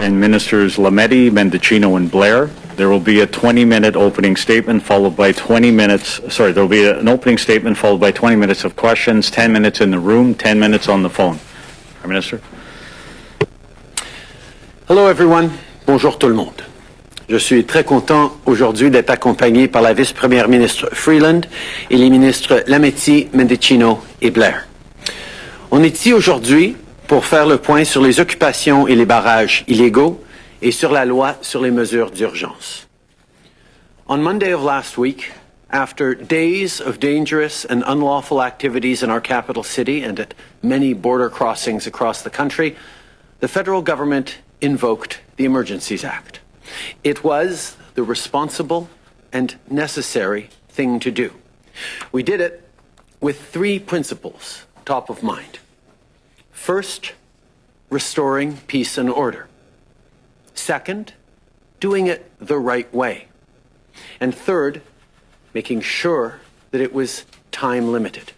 and Ministers Lametti, Mendicino, and Blair. There will be a 20-minute opening statement followed by 20 minutes, sorry, there will be an opening statement followed by 20 minutes of questions, 10 minutes in the room, 10 minutes on the phone. Prime Minister. Hello everyone. Bonjour tout le monde. Je suis très content aujourd'hui d'être accompagné par la vice-première ministre Freeland et les ministres Lametti, Mendicino et Blair. On est ici aujourd'hui pour faire le point sur les occupations et les barrages illégaux et sur la loi sur les mesures d'urgence. On Monday of last week, after days of dangerous and unlawful activities in our capital city and at many border crossings across the country, the federal government invoked the Emergencies Act. It was the responsible and necessary thing to do. We did it with three principles top of mind. First, restoring peace and order. Second, doing it the right way. And third, making sure that it was time limited.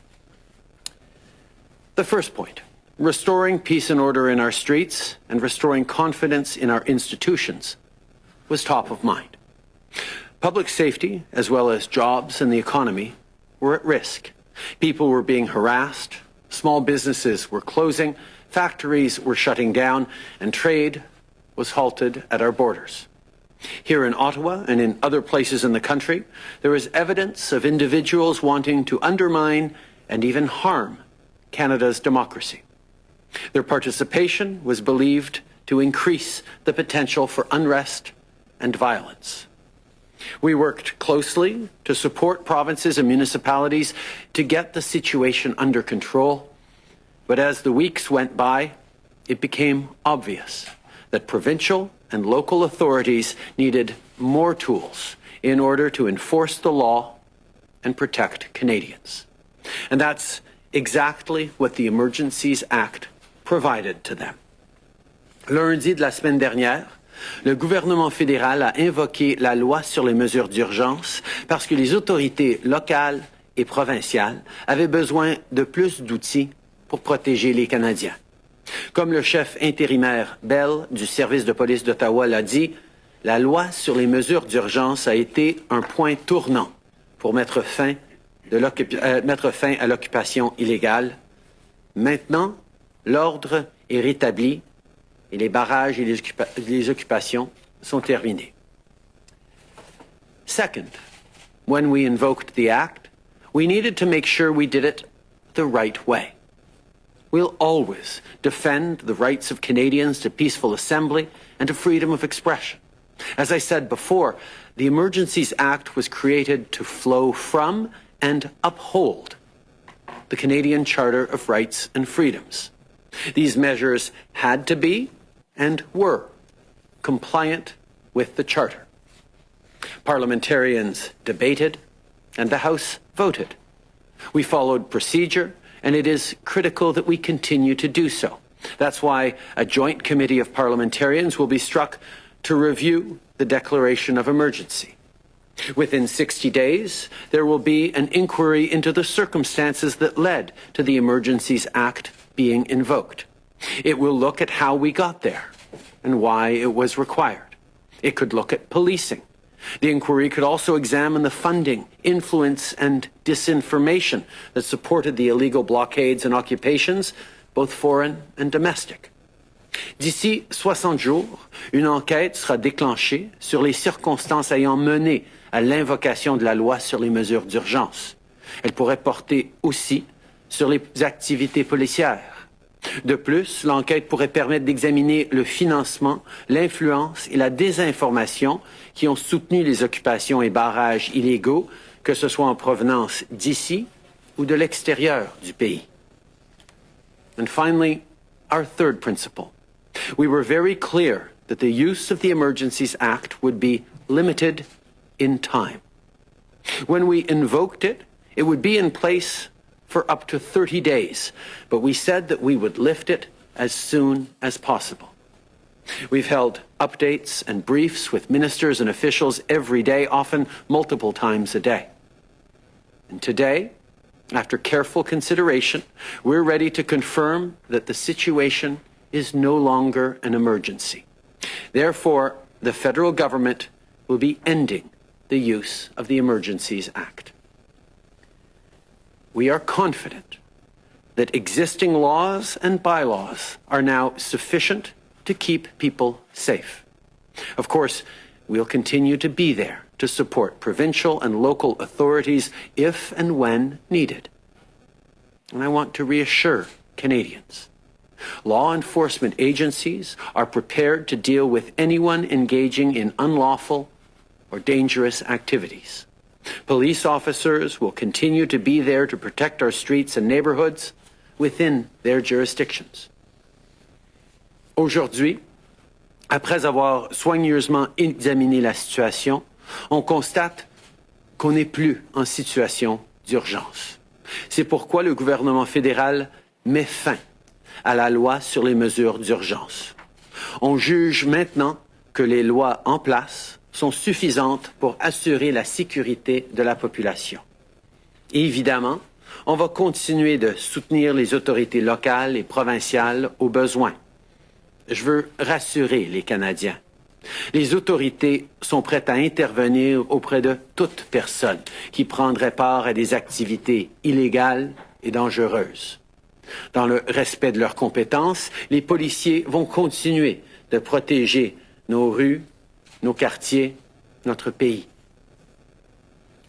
The first point, restoring peace and order in our streets and restoring confidence in our institutions was top of mind. Public safety, as well as jobs and the economy, were at risk. People were being harassed, small businesses were closing, factories were shutting down, and trade was halted at our borders. Here in Ottawa and in other places in the country, there is evidence of individuals wanting to undermine and even harm Canada's democracy. Their participation was believed to increase the potential for unrest and violence. We worked closely to support provinces and municipalities to get the situation under control, but as the weeks went by, it became obvious that provincial and local authorities needed more tools in order to enforce the law and protect Canadians. And that's exactly what the Emergencies Act provided to them. Lundi de la semaine dernière, le gouvernement fédéral a invoqué la loi sur les mesures d'urgence parce que les autorités locales et provinciales avaient besoin de plus d'outils pour protéger les Canadiens. Comme le chef intérimaire Bell du service de police d'Ottawa l'a dit, la loi sur les mesures d'urgence a été un point tournant pour mettre fin à l'occupation illégale. Maintenant, l'ordre est rétabli et les barrages et les occupations sont terminés. Second, when we invoked the act, we needed to make sure we did it the right way. We'll always defend the rights of Canadians to peaceful assembly and to freedom of expression. As I said before, the Emergencies Act was created to flow from and uphold the Canadian Charter of Rights and Freedoms. These measures had to be and were compliant with the Charter. Parliamentarians debated and the House voted. We followed procedure, and it is critical that we continue to do so. That's why a joint committee of parliamentarians will be struck to review the declaration of emergency. Within 60 days, there will be an inquiry into the circumstances that led to the Emergencies Act being invoked. It will look at how we got there and why it was required. It could look at policing. The inquiry could also examine the funding, influence, and disinformation that supported the illegal blockades and occupations, both foreign and domestic. D'ici 60 jours, une enquête sera déclenchée sur les circonstances ayant mené à l'invocation de la loi sur les mesures d'urgence. Elle pourrait porter aussi sur les activités policières. De plus, l'enquête pourrait permettre d'examiner le financement, l'influence et la désinformation qui ont soutenu les occupations et barrages illégaux, que ce soit en provenance d'ici ou de l'extérieur du pays. And finally, our third principle. We were very clear that the use of the Emergencies Act would be limited in time. When we invoked it, it would be in place for up to 30 days, but we said that we would lift it as soon as possible. We've held updates and briefs with ministers and officials every day, often multiple times a day. And today, after careful consideration, we're ready to confirm that the situation is no longer an emergency. Therefore, the federal government will be ending the use of the Emergencies Act. We are confident that existing laws and bylaws are now sufficient to keep people safe. Of course, we'll continue to be there to support provincial and local authorities if and when needed. And I want to reassure Canadians. Law enforcement agencies are prepared to deal with anyone engaging in unlawful or dangerous activities. Police officers will continue to be there to protect our streets and neighborhoods within their jurisdictions. Aujourd'hui, après avoir soigneusement examiné la situation, on constate qu'on n'est plus en situation d'urgence. C'est pourquoi le gouvernement fédéral met fin à la loi sur les mesures d'urgence. On juge maintenant que les lois en place sont suffisantes pour assurer la sécurité de la population. Et évidemment, on va continuer de soutenir les autorités locales et provinciales au besoin. Je veux rassurer les Canadiens. Les autorités sont prêtes à intervenir auprès de toute personne qui prendrait part à des activités illégales et dangereuses. Dans le respect de leurs compétences, les policiers vont continuer de protéger nos rues, nos quartiers, notre pays.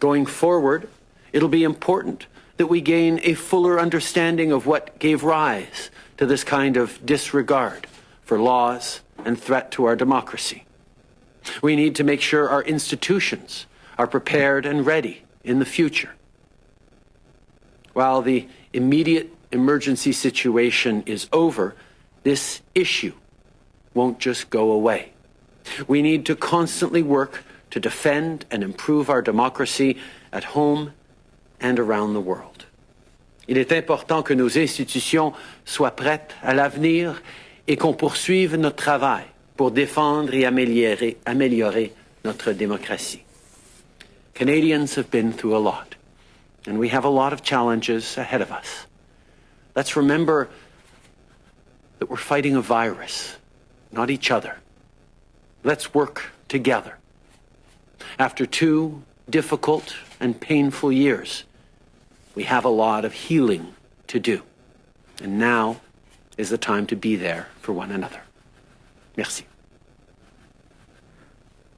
Going forward, it'll be important that we gain a fuller understanding of what gave rise to this kind of disregard for laws and threat to our democracy. We need to make sure our institutions are prepared and ready in the future. While the immediate emergency situation is over, this issue won't just go away. We need to constantly work to defend and improve our democracy at home and around the world. Il est important que nos institutions soient prêtes à l'avenir et qu'on poursuive notre travail pour défendre et améliorer notre démocratie. Canadians have been through a lot, and we have a lot of challenges ahead of us. Let's remember that we're fighting a virus, not each other. Let's work together. After 2 difficult and painful years, we have a lot of healing to do. And now is the time to be there for one another. Merci.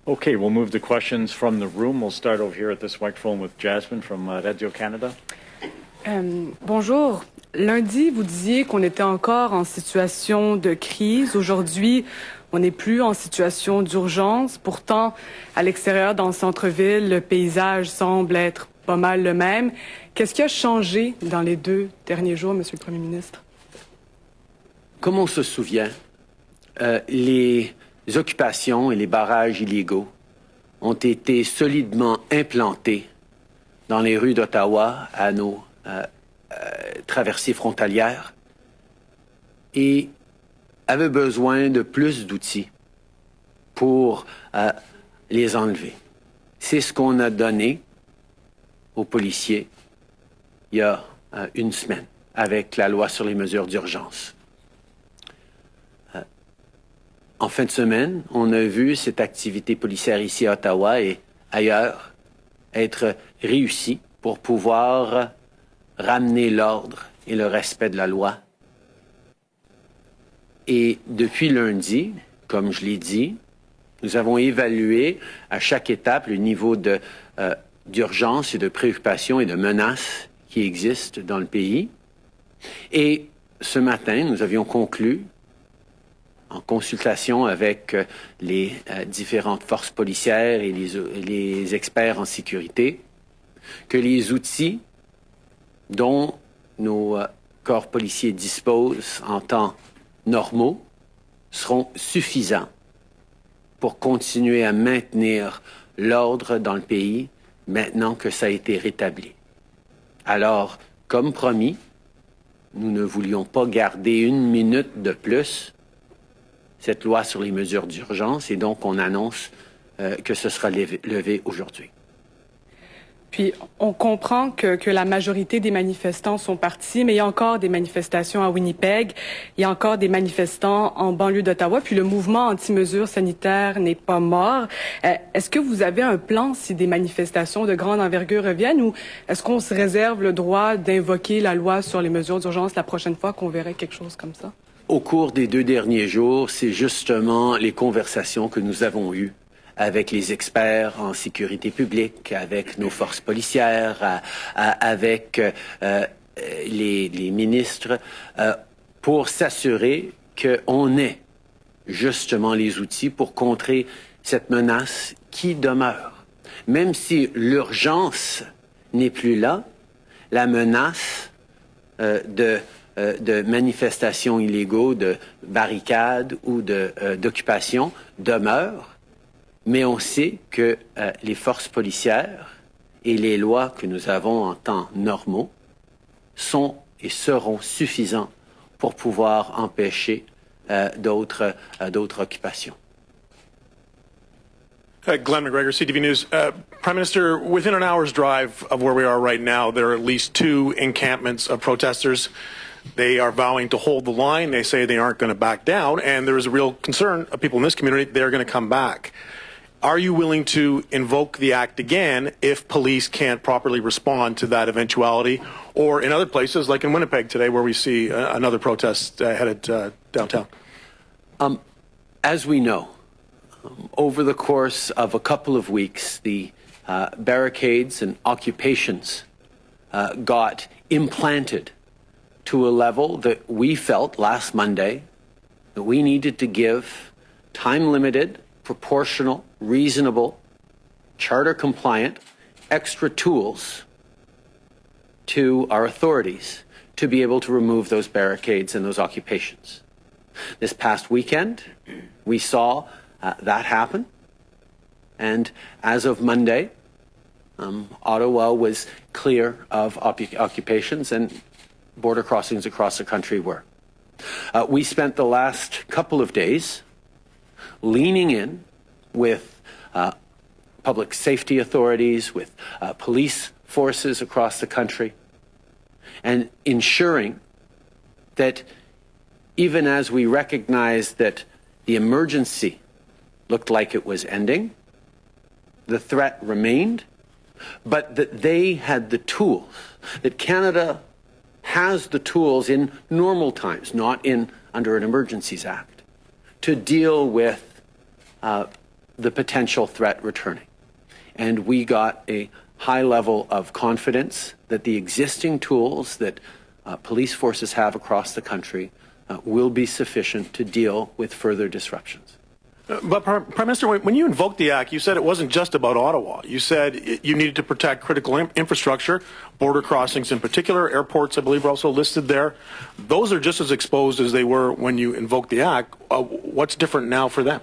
Okay, we'll move to questions from the room. We'll start over here at this microphone with Jasmine from Radio-Canada. Bonjour. Lundi, vous disiez qu'on était encore en situation de crise. Aujourd'hui, on n'est plus en situation d'urgence. Pourtant, à l'extérieur, dans le centre-ville, le paysage semble être pas mal le même. Qu'est-ce qui a changé dans les 2 derniers jours, Monsieur le Premier ministre? Comme on se souvient, les occupations et les barrages illégaux ont été solidement implantés dans les rues d'Ottawa à nos traversées frontalières et avaient besoin de plus d'outils pour les enlever. C'est ce qu'on a donné aux policiers il y a 1 semaine avec la loi sur les mesures d'urgence. En fin de semaine, on a vu cette activité policière ici à Ottawa et ailleurs être réussie pour pouvoir ramener l'ordre et le respect de la loi. Et depuis lundi, comme je l'ai dit, nous avons évalué à chaque étape le niveau d'urgence et de préoccupation et de menaces qui existent dans le pays. Et ce matin, nous avions conclu, en consultation avec les différentes forces policières et les experts en sécurité, que les outils dont nos corps policiers disposent en temps normaux seront suffisants pour continuer à maintenir l'ordre dans le pays maintenant que ça a été rétabli. Alors, comme promis, nous ne voulions pas garder 1 minute de plus cette loi sur les mesures d'urgence et donc on annonce que ce sera levé aujourd'hui. Puis, on comprend que la majorité des manifestants sont partis, mais il y a encore des manifestations à Winnipeg, il y a encore des manifestants en banlieue d'Ottawa, puis le mouvement anti-mesures sanitaires n'est pas mort. Est-ce que vous avez un plan si des manifestations de grande envergure reviennent, ou est-ce qu'on se réserve le droit d'invoquer la loi sur les mesures d'urgence la prochaine fois qu'on verrait quelque chose comme ça? Au cours des 2 derniers jours, c'est justement les conversations que nous avons eues avec les experts en sécurité publique, avec nos forces policières, avec les ministres, pour s'assurer qu'on ait justement les outils pour contrer cette menace qui demeure. Même si l'urgence n'est plus là, la menace de manifestations illégaux, de barricades ou d'occupation demeure. Mais on sait que les forces policières et les lois que nous avons en temps normaux sont et seront suffisants pour pouvoir empêcher d'autres occupations. Glenn McGregor, CTV News. Prime Minister, within an hour's drive of where we are right now, there are at least 2 encampments of protesters. They are vowing to hold the line. They say they aren't going to back down. And there is a real concern of people in this community, they're going to come back. Are you willing to invoke the act again if police can't properly respond to that eventuality? Or in other places, like in Winnipeg today, where we see another protest headed downtown? As we know, over the course of a couple of weeks, the barricades and occupations got implanted to a level that we felt last Monday that we needed to give time-limited, proportional, reasonable, charter-compliant, extra tools to our authorities to be able to remove those barricades and those occupations. This past weekend, we saw that happen. And as of Monday, Ottawa was clear of occupations, and border crossings across the country were. We spent the last couple of days leaning in with public safety authorities, with police forces across the country, and ensuring that even as we recognized that the emergency looked like it was ending, the threat remained, but that they had the tools, that Canada has the tools in normal times, not under an Emergencies Act, to deal with the potential threat returning. And we got a high level of confidence that the existing tools that police forces have across the country will be sufficient to deal with further disruptions. But Prime Minister, when you invoked the act, you said it wasn't just about Ottawa. You said you needed to protect critical infrastructure, border crossings in particular, airports, I believe, are also listed there. Those are just as exposed as they were when you invoked the act. What's different now for them?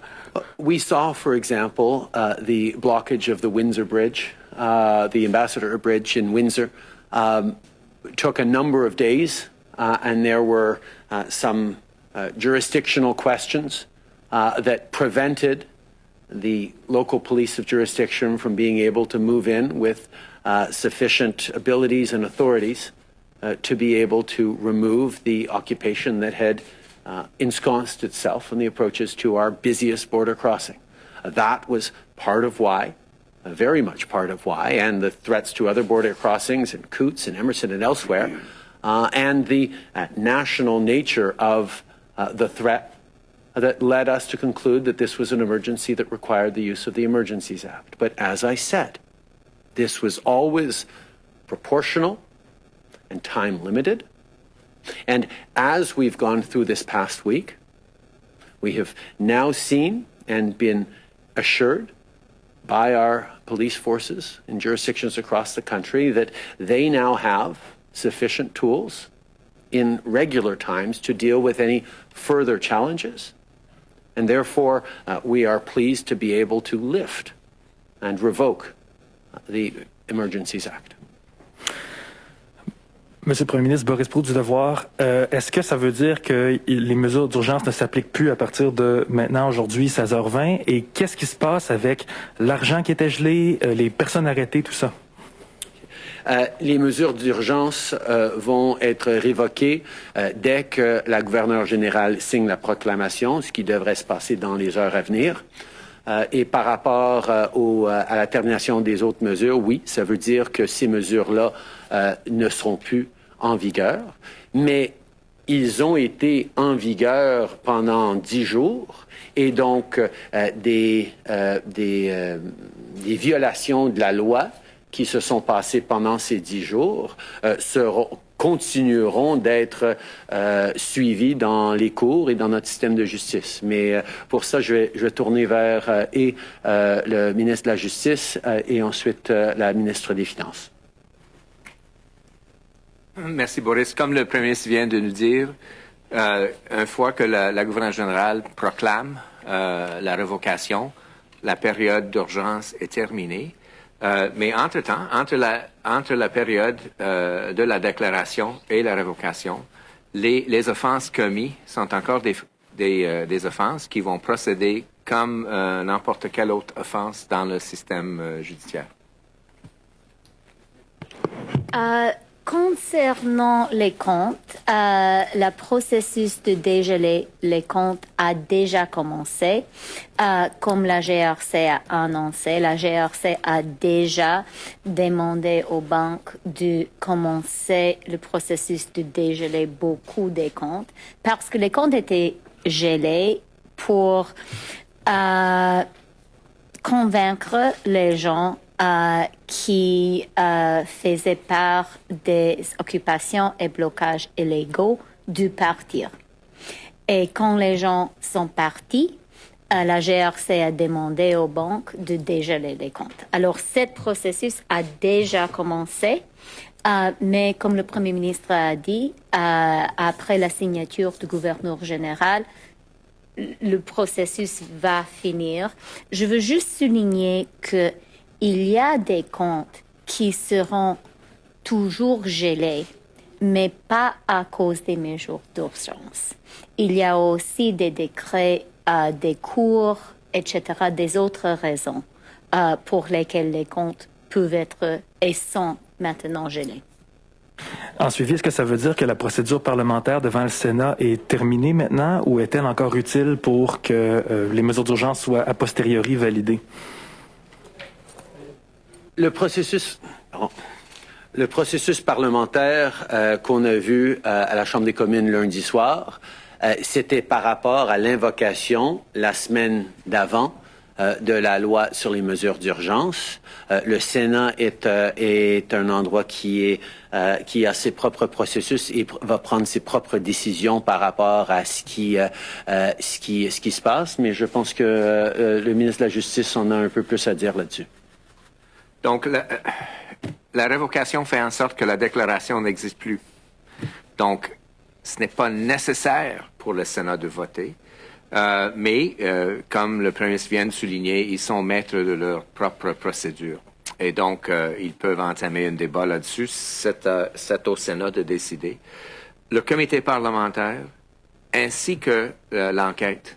We saw, for example, the blockage of the Windsor Bridge, the Ambassador Bridge in Windsor, took a number of days, and there were some jurisdictional questions that prevented the local police of jurisdiction from being able to move in with sufficient abilities and authorities to be able to remove the occupation that had ensconced itself in the approaches to our busiest border crossing. That was part of why, very much part of why, and the threats to other border crossings in Coots and Emerson and elsewhere, and the national nature of the threat that led us to conclude that this was an emergency that required the use of the Emergencies Act. But as I said, this was always proportional and time limited. And as we've gone through this past week, we have now seen and been assured by our police forces in jurisdictions across the country that they now have sufficient tools in regular times to deal with any further challenges. And therefore, we are pleased to be able to lift and revoke the Emergencies Act. Monsieur le Premier ministre, Boris Proulx du Devoir, est-ce que ça veut dire que les mesures d'urgence ne s'appliquent plus à partir de maintenant, aujourd'hui, 16h20? Et qu'est-ce qui se passe avec l'argent qui était gelé, les personnes arrêtées, tout ça? Les mesures d'urgence vont être révoquées dès que la gouverneure générale signe la proclamation, ce qui devrait se passer dans les heures à venir. Et par rapport à la termination des autres mesures, oui, ça veut dire que ces mesures-là ne seront plus en vigueur, mais ils ont été en vigueur pendant 10 jours et donc des violations de la loi qui se sont passées pendant ces 10 jours continueront d'être suivies dans les cours et dans notre système de justice. Mais pour ça, je vais tourner vers le ministre de la Justice et ensuite la ministre des Finances. Merci, Boris. Comme le Premier ministre vient de nous dire, une fois que la gouverneure générale proclame la révocation, la période d'urgence est terminée. Mais entre-temps, entre la période de la déclaration et la révocation, les offenses commises sont encore des offenses qui vont procéder comme n'importe quelle autre offense dans le système judiciaire. Concernant les comptes, le processus de dégeler les comptes a déjà commencé. Comme la GRC a annoncé, la GRC a déjà demandé aux banques de commencer le processus de dégeler beaucoup des comptes parce que les comptes étaient gelés pour convaincre les gens qui faisaient part des occupations et blocages illégaux de partir. Et quand les gens sont partis, la GRC a demandé aux banques de dégeler les comptes. Alors, ce processus a déjà commencé, mais comme le Premier ministre a dit, après la signature du gouverneur général, le processus va finir. Je veux juste souligner que il y a des comptes qui seront toujours gelés, mais pas à cause des mesures d'urgence. Il y a aussi des décrets, des cours, etc., des autres raisons pour lesquelles les comptes peuvent être et sont maintenant gelés. En suivi, est-ce que ça veut dire que la procédure parlementaire devant le Sénat est terminée maintenant ou est-elle encore utile pour que les mesures d'urgence soient a posteriori validées? Le processus parlementaire qu'on a vu à la Chambre des communes lundi soir, c'était par rapport à l'invocation la semaine d'avant de la loi sur les mesures d'urgence. Le Sénat est un endroit qui a ses propres processus et va prendre ses propres décisions par rapport à ce qui se passe. Mais je pense que le ministre de la Justice en a un peu plus à dire là-dessus. Donc, la révocation fait en sorte que la déclaration n'existe plus. Donc, ce n'est pas nécessaire pour le Sénat de voter, mais comme le Premier ministre vient de souligner, ils sont maîtres de leur propre procédure. Et donc, ils peuvent entamer un débat là-dessus. C'est au Sénat de décider. Le comité parlementaire ainsi que l'enquête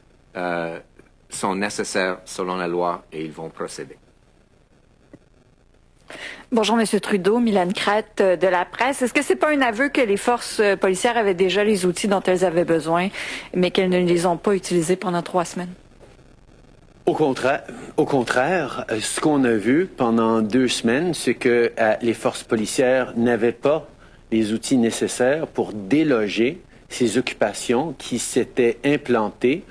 sont nécessaires selon la loi et ils vont procéder. Bonjour, M. Trudeau. Mylène Crête de La Presse. Est-ce que c'est pas un aveu que les forces policières avaient déjà les outils dont elles avaient besoin, mais qu'elles ne les ont pas utilisés pendant 3 semaines? Au contraire, ce qu'on a vu pendant 2 semaines, c'est que les forces policières n'avaient pas les outils nécessaires pour déloger ces occupations qui s'étaient implantées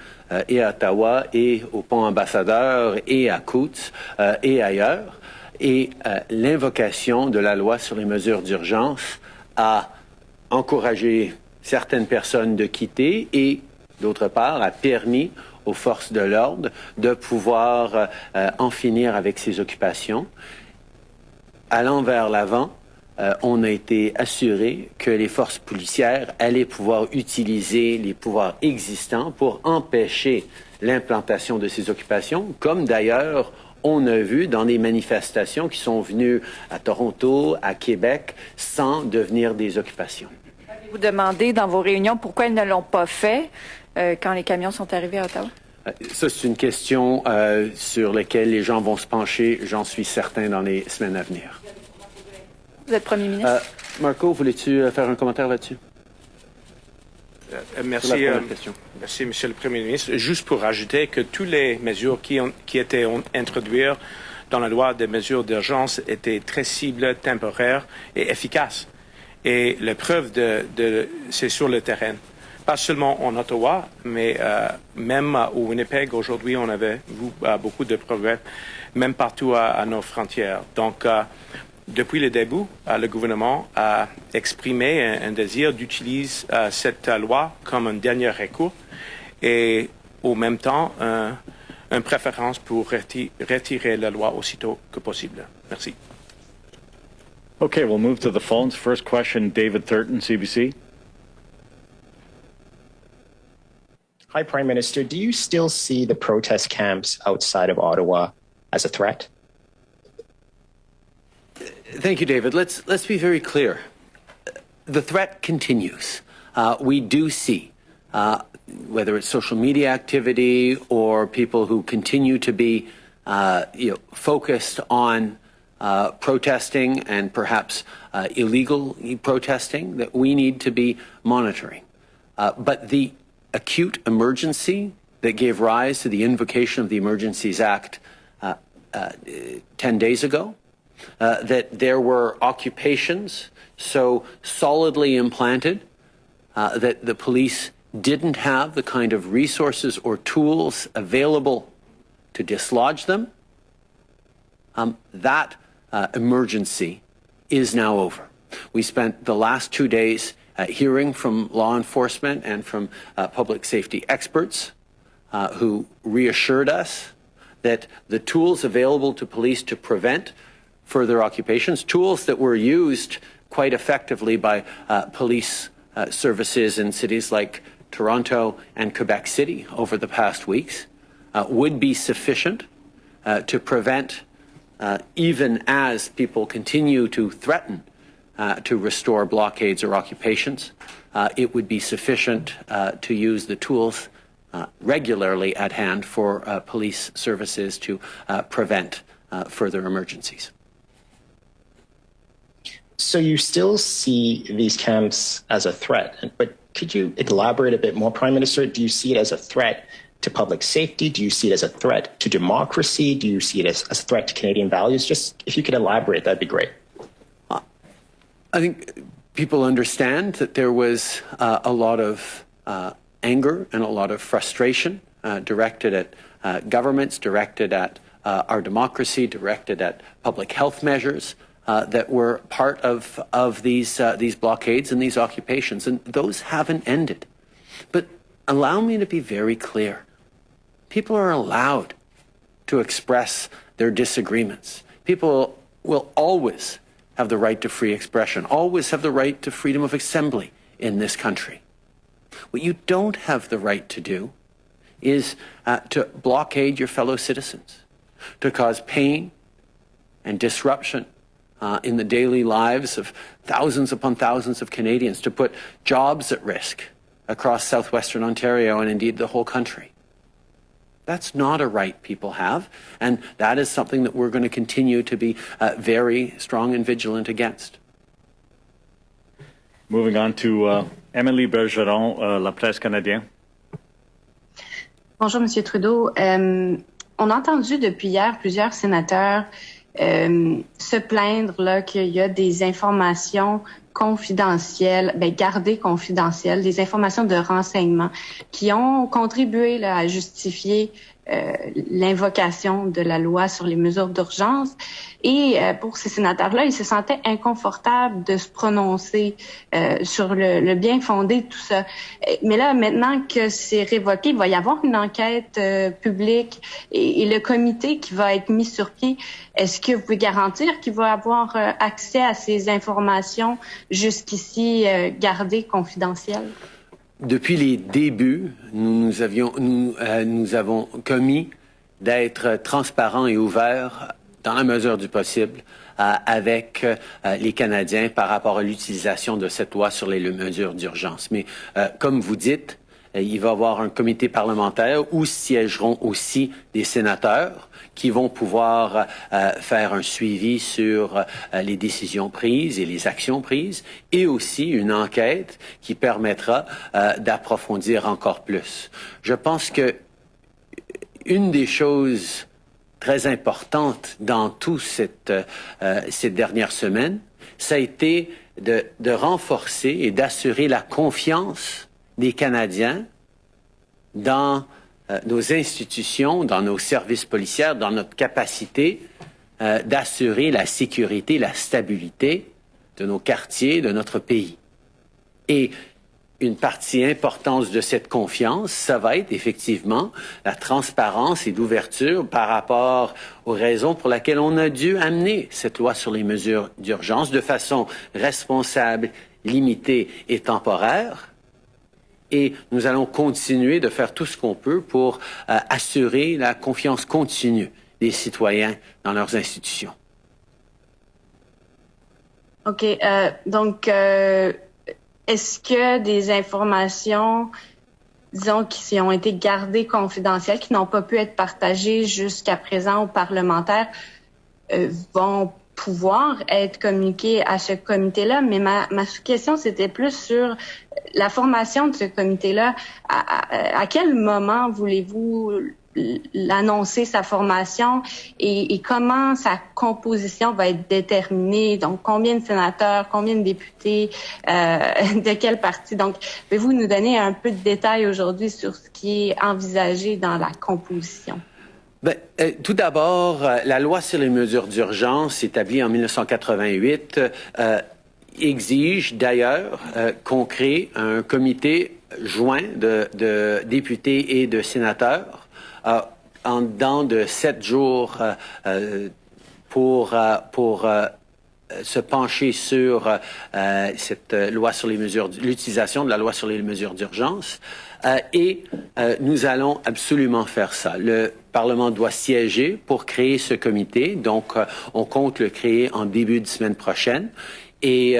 et à Ottawa et au pont Ambassadeur et à Coutts et ailleurs. Et l'invocation de la loi sur les mesures d'urgence a encouragé certaines personnes de quitter et, d'autre part, a permis aux forces de l'ordre de pouvoir en finir avec ces occupations. Allant vers l'avant, on a été assuré que les forces policières allaient pouvoir utiliser les pouvoirs existants pour empêcher l'implantation de ces occupations, comme d'ailleurs on a vu dans des manifestations qui sont venues à Toronto, à Québec, sans devenir des occupations. Vous demandez dans vos réunions pourquoi elles ne l'ont pas fait quand les camions sont arrivés à Ottawa? Ça, c'est une question sur laquelle les gens vont se pencher, j'en suis certain, dans les semaines à venir. Vous êtes premier ministre. Marco, voulais-tu faire un commentaire là-dessus? Merci, Sur la première question. merci, Monsieur le Premier ministre. Juste pour ajouter que toutes les mesures qui étaient introduites dans la loi des mesures d'urgence étaient très ciblées, temporaires et efficaces. Et la preuve c'est sur le terrain. Pas seulement en Ottawa, mais même au Winnipeg, aujourd'hui, on avait vu beaucoup de progrès, même partout à nos frontières. Donc, depuis le début, le gouvernement a exprimé un désir d'utiliser cette loi comme un dernier recours et au même temps une préférence pour retirer la loi aussitôt que possible. Merci. Okay, we'll move to the phones. First question, David Thurton, CBC. Hi, Prime Minister. Do you still see the protest camps outside of Ottawa as a threat? Thank you, David. Let's be very clear. The threat continues. We do see, whether it's social media activity or people who continue to be, focused on protesting and perhaps illegal protesting, that we need to be monitoring. But the acute emergency that gave rise to the invocation of the Emergencies Act 10 days ago, that there were occupations so solidly implanted that the police didn't have the kind of resources or tools available to dislodge them, that emergency is now over. We spent the last 2 days hearing from law enforcement and from public safety experts who reassured us that the tools available to police to prevent further occupations, tools that were used quite effectively by police services in cities like Toronto and Quebec City over the past weeks, would be sufficient to prevent, even as people continue to threaten to restore blockades or occupations, it would be sufficient to use the tools regularly at hand for police services to prevent further emergencies. So you still see these camps as a threat, but could you elaborate a bit more, Prime Minister? Do you see it as a threat to public safety? Do you see it as a threat to democracy? Do you see it as a threat to Canadian values? Just if you could elaborate, that'd be great. I think people understand that there was a lot of anger and a lot of frustration directed at governments, directed at our democracy, directed at public health measures that were part of these blockades and these occupations, and those haven't ended. But allow me to be very clear. People are allowed to express their disagreements. People will always have the right to free expression, always have the right to freedom of assembly in this country. What you don't have the right to do is to blockade your fellow citizens, to cause pain and disruption in the daily lives of thousands upon thousands of Canadians, to put jobs at risk across southwestern Ontario and indeed the whole country. That's not a right people have, and that is something that we're going to continue to be very strong and vigilant against. Moving on to Emily Bergeron, La Presse Canadienne. Bonjour, Monsieur Trudeau. On a entendu depuis hier plusieurs sénateurs se plaindre là qu'il y a des informations confidentielles, gardées confidentielles, des informations de renseignement qui ont contribué là, à justifier l'invocation de la loi sur les mesures d'urgence. Et pour ces sénateurs-là, ils se sentaient inconfortables de se prononcer sur le bien fondé de tout ça. Mais là, maintenant que c'est révoqué, il va y avoir une enquête publique et le comité qui va être mis sur pied. Est-ce que vous pouvez garantir qu'il va avoir accès à ces informations jusqu'ici gardées confidentielles? Depuis les débuts, nous avons commis d'être transparents et ouverts dans la mesure du possible avec les Canadiens par rapport à l'utilisation de cette loi sur les mesures d'urgence. Mais comme vous dites, il va y avoir un comité parlementaire où siégeront aussi des sénateurs qui vont pouvoir faire un suivi sur les décisions prises et les actions prises, et aussi une enquête qui permettra d'approfondir encore plus. Je pense que une des choses très importantes dans toute ces dernières semaines, ça a été de renforcer et d'assurer la confiance des Canadiens dans nos institutions, dans nos services policiers, dans notre capacité d'assurer la sécurité, la stabilité de nos quartiers, de notre pays. Et une partie importante de cette confiance, ça va être effectivement la transparence et l'ouverture par rapport aux raisons pour lesquelles on a dû amener cette loi sur les mesures d'urgence de façon responsable, limitée et temporaire. Et nous allons continuer de faire tout ce qu'on peut pour assurer la confiance continue des citoyens dans leurs institutions. OK. Donc, est-ce que des informations, disons, qui ont été gardées confidentielles, qui n'ont pas pu être partagées jusqu'à présent aux parlementaires, vont pouvoir être communiquées à ce comité-là? Mais ma question, c'était plus sur la formation de ce comité-là. À quel moment voulez-vous l'annoncer, sa formation, et comment sa composition va être déterminée? Donc, combien de sénateurs, combien de députés, de quel parti? Donc, pouvez-vous nous donner un peu de détails aujourd'hui sur ce qui est envisagé dans la composition? Tout d'abord, la loi sur les mesures d'urgence établie en 1988 exige d'ailleurs qu'on crée un comité joint de députés et de sénateurs en dedans de 7 jours pour se pencher sur cette loi sur les mesures, l'utilisation de la loi sur les mesures d'urgence. Et nous allons absolument faire ça. Le Parlement doit siéger pour créer ce comité. Donc, on compte le créer en début de semaine prochaine. Et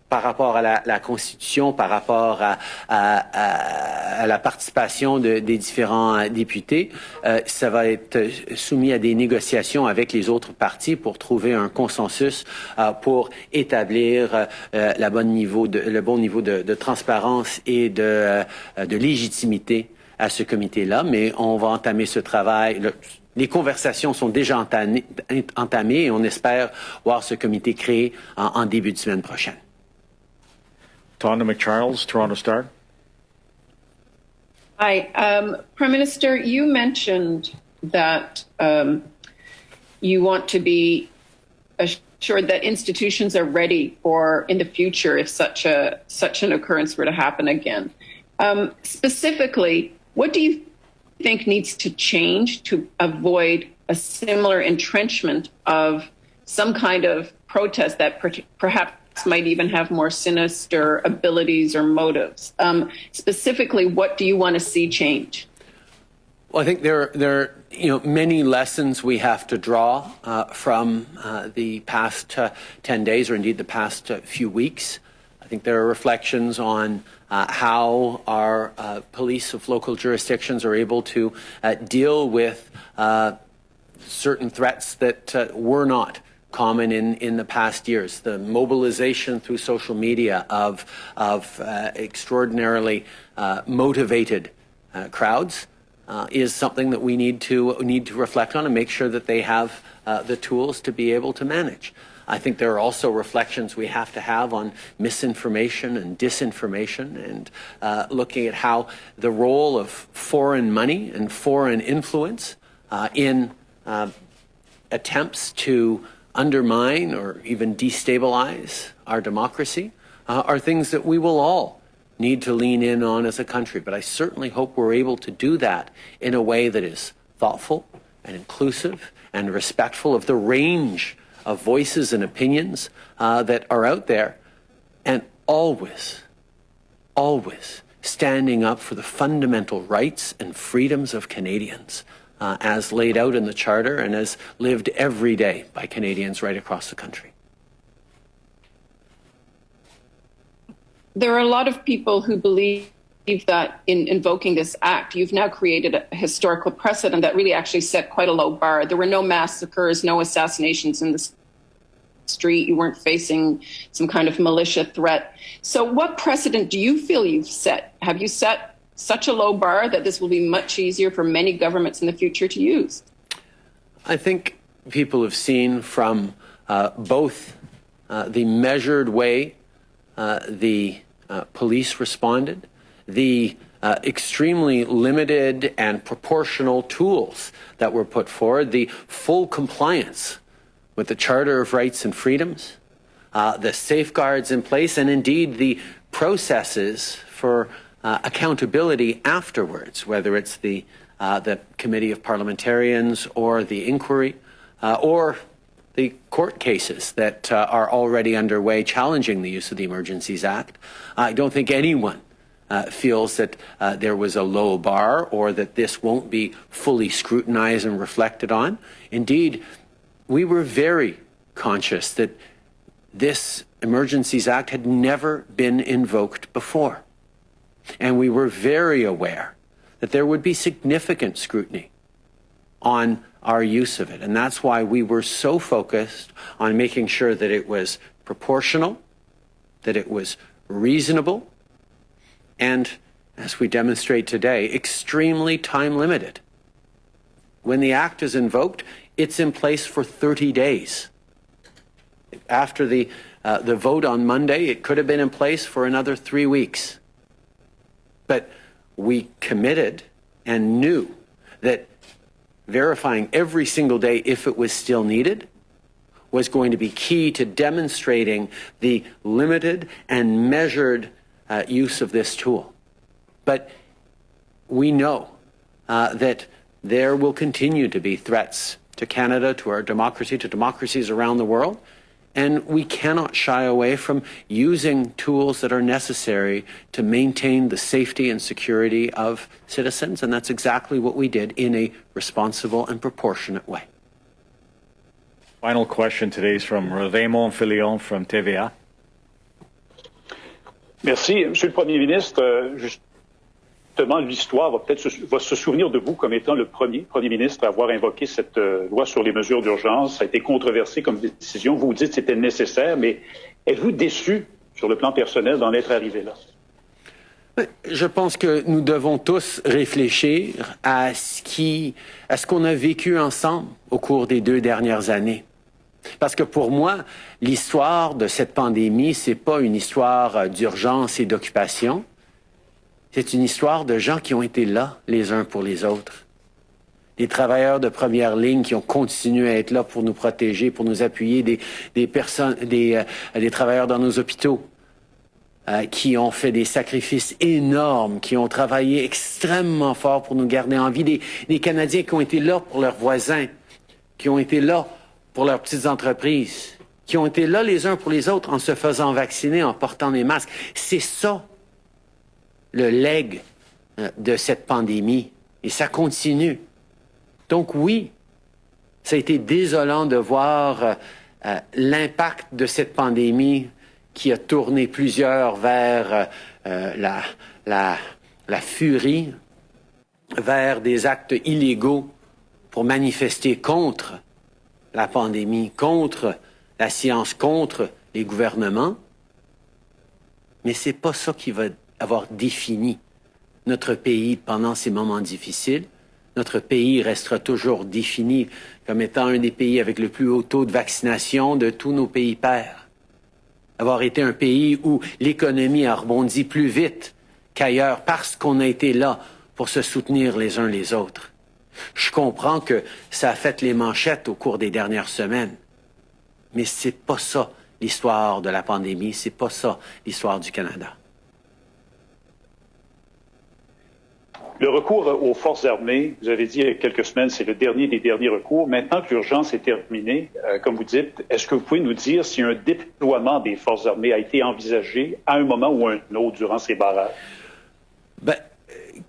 par rapport à la Constitution, par rapport à la participation des différents députés, ça va être soumis à des négociations avec les autres partis pour trouver un consensus pour établir le bon niveau de transparence et de légitimité à ce comité-là. Mais on va entamer ce travail. Les conversations sont déjà entamées et on espère voir ce comité créé en début de semaine prochaine. Tonda McCharles, Toronto Star. Hi. Prime Minister, you mentioned that you want to be assured that institutions are ready for in the future if such an occurrence were to happen again. Specifically, what do you think needs to change to avoid a similar entrenchment of some kind of protest that perhaps might even have more sinister abilities or motives? Specifically, what do you want to see change? Well, I think there are many lessons we have to draw from the past 10 days, or indeed the past few weeks. I think there are reflections on how our police of local jurisdictions are able to deal with certain threats that were not common in the past years. The mobilization through social media of extraordinarily motivated crowds is something that we need to reflect on and make sure that they have the tools to be able to manage. I think there are also reflections we have to have on misinformation and disinformation, and looking at how the role of foreign money and foreign influence in attempts to undermine or even destabilize our democracy are things that we will all need to lean in on as a country. But I certainly hope we're able to do that in a way that is thoughtful and inclusive and respectful of the range of voices and opinions that are out there, and always standing up for the fundamental rights and freedoms of Canadians as laid out in the Charter and as lived every day by Canadians right across the country. There are a lot of people who believe that in invoking this act, you've now created a historical precedent that really actually set quite a low bar. There were no massacres, no assassinations in the street. You weren't facing some kind of militia threat. So what precedent do you feel you've set? Have you set such a low bar that this will be much easier for many governments in the future to use? I think people have seen from both the measured way the police responded, the extremely limited and proportional tools that were put forward, the full compliance with the Charter of Rights and Freedoms, the safeguards in place, and indeed the processes for accountability afterwards, whether it's the Committee of Parliamentarians or the inquiry or the court cases that are already underway challenging the use of the Emergencies Act. I don't think anyone feels that there was a low bar or that this won't be fully scrutinized and reflected on. Indeed, we were very conscious that this Emergencies Act had never been invoked before. And we were very aware that there would be significant scrutiny on our use of it. And that's why we were so focused on making sure that it was proportional, that it was reasonable, and, as we demonstrate today, extremely time limited. When the act is invoked, it's in place for 30 days. After the vote on Monday, it could have been in place for another 3 weeks. But we committed and knew that verifying every single day if it was still needed was going to be key to demonstrating the limited and measured use of this tool. But we know that there will continue to be threats to Canada, to our democracy, to democracies around the world, and we cannot shy away from using tools that are necessary to maintain the safety and security of citizens, and that's exactly what we did in a responsible and proportionate way. Final question today is from Raymond Filion from TVA. Merci. Monsieur le Premier ministre, justement, l'histoire va se souvenir de vous comme étant le premier ministre à avoir invoqué cette loi sur les mesures d'urgence. Ça a été controversé comme décision. Vous dites que c'était nécessaire, mais êtes-vous déçu sur le plan personnel d'en être arrivé là? Je pense que nous devons tous réfléchir à ce qu'on a vécu ensemble au cours des 2 dernières années. Parce que pour moi, l'histoire de cette pandémie, c'est pas une histoire d'urgence et d'occupation. C'est une histoire de gens qui ont été là les uns pour les autres. Des travailleurs de première ligne qui ont continué à être là pour nous protéger, pour nous appuyer, des travailleurs dans nos hôpitaux qui ont fait des sacrifices énormes, qui ont travaillé extrêmement fort pour nous garder en vie, des Canadiens qui ont été là pour leurs voisins, qui ont été là pour leurs petites entreprises, qui ont été là les uns pour les autres en se faisant vacciner, en portant des masques. C'est ça le legs de cette pandémie. Et ça continue. Donc oui, ça a été désolant de voir l'impact de cette pandémie qui a tourné plusieurs vers la furie, vers des actes illégaux pour manifester contre la pandémie, contre la science, contre les gouvernements. Mais c'est pas ça qui va avoir défini notre pays pendant ces moments difficiles. Notre pays restera toujours défini comme étant un des pays avec le plus haut taux de vaccination de tous nos pays pairs. Avoir été un pays où l'économie a rebondi plus vite qu'ailleurs parce qu'on a été là pour se soutenir les uns les autres. Je comprends que ça a fait les manchettes au cours des dernières semaines, mais c'est pas ça l'histoire de la pandémie, c'est pas ça l'histoire du Canada. Le recours aux forces armées, vous avez dit il y a quelques semaines, c'est le dernier des derniers recours. Maintenant que l'urgence est terminée, comme vous dites, est-ce que vous pouvez nous dire si un déploiement des forces armées a été envisagé à un moment ou à un autre durant ces barrages?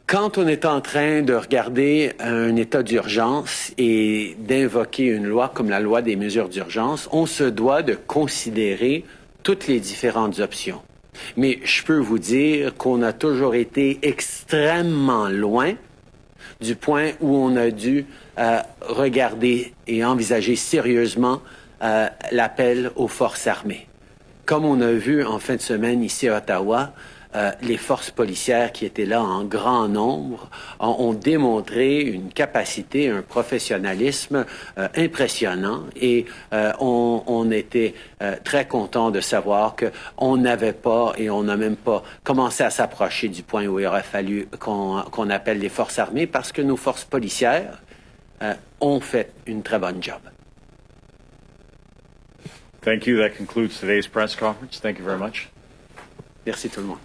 Quand on est en train de regarder un état d'urgence et d'invoquer une loi comme la loi des mesures d'urgence, on se doit de considérer toutes les différentes options. Mais je peux vous dire qu'on a toujours été extrêmement loin du point où on a dû regarder et envisager sérieusement l'appel aux forces armées. Comme on a vu en fin de semaine ici à Ottawa, les forces policières qui étaient là en grand nombre ont démontré une capacité, un professionnalisme impressionnant et on était très content de savoir qu'on n'avait pas et on n'a même pas commencé à s'approcher du point où il aurait fallu qu'on appelle les forces armées parce que nos forces policières ont fait une très bonne job. Thank you. That concludes today's press conference. Thank you very much. Merci tout le monde.